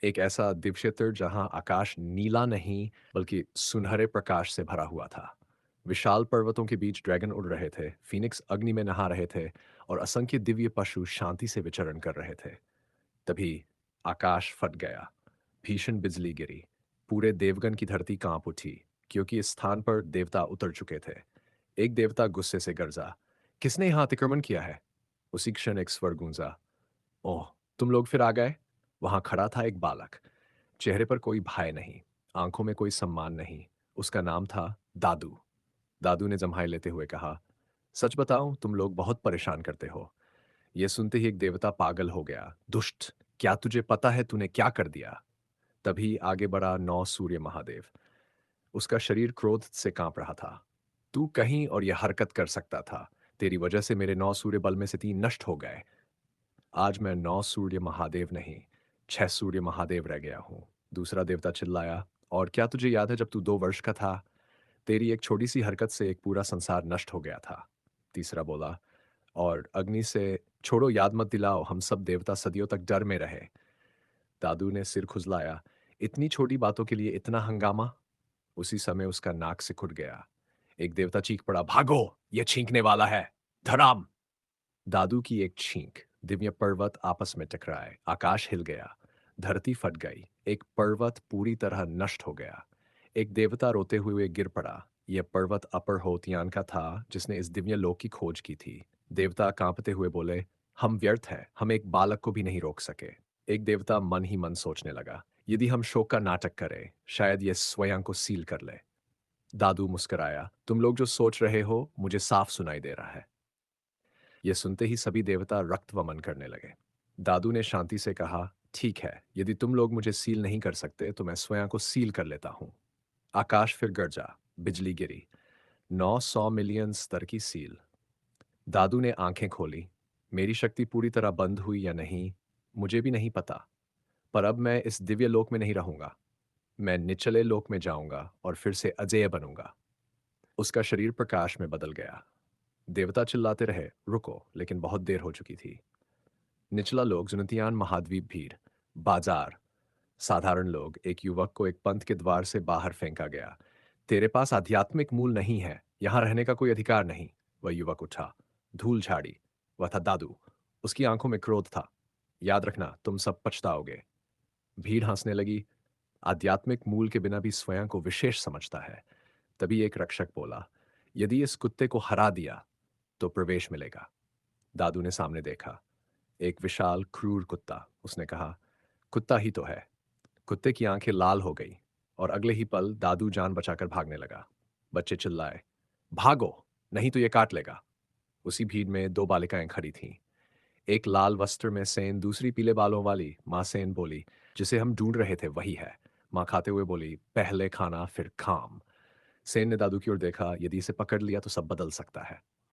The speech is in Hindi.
एक ऐसा दिव्यचित्र जहां आकाश नीला नहीं बल्कि सुनहरे प्रकाश से भरा हुआ था। विशाल पर्वतों के बीच ड्रैगन उड़ रहे थे, फीनिक्स अग्नि में नहा रहे थे और असंख्य दिव्य पशु शांति से विचरण कर रहे थे। तभी आकाश फट गया, भीषण बिजली गिरी, पूरे देवगन की धरती कांप उठी, क्योंकि इस स्थान पर देवता उतर चुके थे। एक देवता गुस्से से गरजा, किसने यहाँ अतिक्रमण किया है? उसी क्षण एक स्वर गूंजा, ओह, तुम लोग फिर आ गए। वहां खड़ा था एक बालक, चेहरे पर कोई भय नहीं, आंखों में कोई सम्मान नहीं। उसका नाम था दादू। दादू ने जम्हाई लेते हुए कहा, सच बताऊं, तुम लोग बहुत परेशान करते हो। यह सुनते ही एक देवता पागल हो गया, दुष्ट, क्या तुझे पता है तूने क्या कर दिया? तभी आगे बढ़ा नौ सूर्य महादेव। उसका शरीर क्रोध से कांप रहा था। तू कहीं और यह हरकत कर सकता था। तेरी वजह से मेरे नौ सूर्य बल में से तीन नष्ट हो गए। आज मैं नौ सूर्य महादेव नहीं, छह सूर्य महादेव रह गया हूं। दूसरा देवता चिल्लाया, और क्या तुझे याद है जब तू 2 वर्ष का था? तेरी एक छोटी सी हरकत से एक पूरा संसार नष्ट हो गया था। तीसरा बोला, और अग्नि से, छोड़ो, याद मत दिलाओ, हम सब देवता सदियों तक डर में रहे। दादू ने सिर खुजलाया, इतनी छोटी बातों के लिए इतना हंगामा? उसी समय उसका नाक सिकुड़ गया। एक देवता चीख पड़ा, भागो, यह छींकने वाला है, धराम। दादू की एक छींक, दिव्य पर्वत आपस में टकराए, आकाश हिल गया, धरती फट गई, एक पर्वत पूरी तरह नष्ट हो गया। एक देवता रोते हुए गिर पड़ा। यह पर्वत अपर होतियान का था, जिसने इस दिव्य लोक की खोज की थी। देवता कांपते हुए बोले, हम व्यर्थ हैं, हम एक बालक को भी नहीं रोक सके। एक देवता मन ही मन सोचने लगा, यदि हम शोक का नाटक करें, शायद यह स्वयं को सील कर ले। दादू मुस्कुराया, तुम लोग जो सोच रहे हो मुझे साफ सुनाई दे रहा है। यह सुनते ही सभी देवता रक्त वमन करने लगे। दादू ने शांति से कहा, ठीक है, यदि तुम लोग मुझे सील नहीं कर सकते तो मैं स्वयं को सील कर लेता हूं। आकाश फिर गरजा, बिजली गिरी, 900 मिलियन स्तर की सील। दादू ने आंखें खोली। मेरी शक्ति पूरी तरह बंद हुई या नहीं, मुझे भी नहीं पता, पर अब मैं इस दिव्य लोक में नहीं रहूंगा। मैं निचले लोक में जाऊंगा और फिर से अजेय बनूंगा। उसका शरीर प्रकाश में बदल गया। देवता चिल्लाते रहे, रुको, लेकिन बहुत देर हो चुकी थी। निचला लोक, जुनतियान महाद्वीप, भीड़, बाजार, साधारण लोग, एक युवक को एक पंथ के द्वार से बाहर फेंका गया। तेरे पास आध्यात्मिक मूल नहीं है, यहां रहने का कोई अधिकार नहीं। वह युवक उठा, धूल झाड़ी। वह था दादू। उसकी आंखों में क्रोध था। याद रखना, तुम सब पछताओगे। भीड़ हंसने लगी। आध्यात्मिक मूल के बिना भी स्वयं को विशेष समझता है। तभी एक रक्षक बोला, यदि इस कुत्ते को हरा दिया तो प्रवेश मिलेगा। दादू ने सामने देखा, एक विशाल क्रूर कुत्ता। उसने कहा, कुत्ता ही तो है। कुत्ते की आंखें लाल हो गई और अगले ही पल दादू जान बचाकर भागने लगा। बच्चे चिल्लाए, भागो, नहीं तो ये काट लेगा। उसी भीड़ में दो बालिकाएं खड़ी थीं। एक लाल वस्त्र में सेन, दूसरी पीले बालों वाली। माँ सेन बोली, जिसे हम ढूंढ रहे थे वही है। माँ खाते हुए बोली, पहले खाना फिर काम। सेन ने दादू की ओर देखा, यदि इसे पकड़ लिया तो सब बदल सकता है।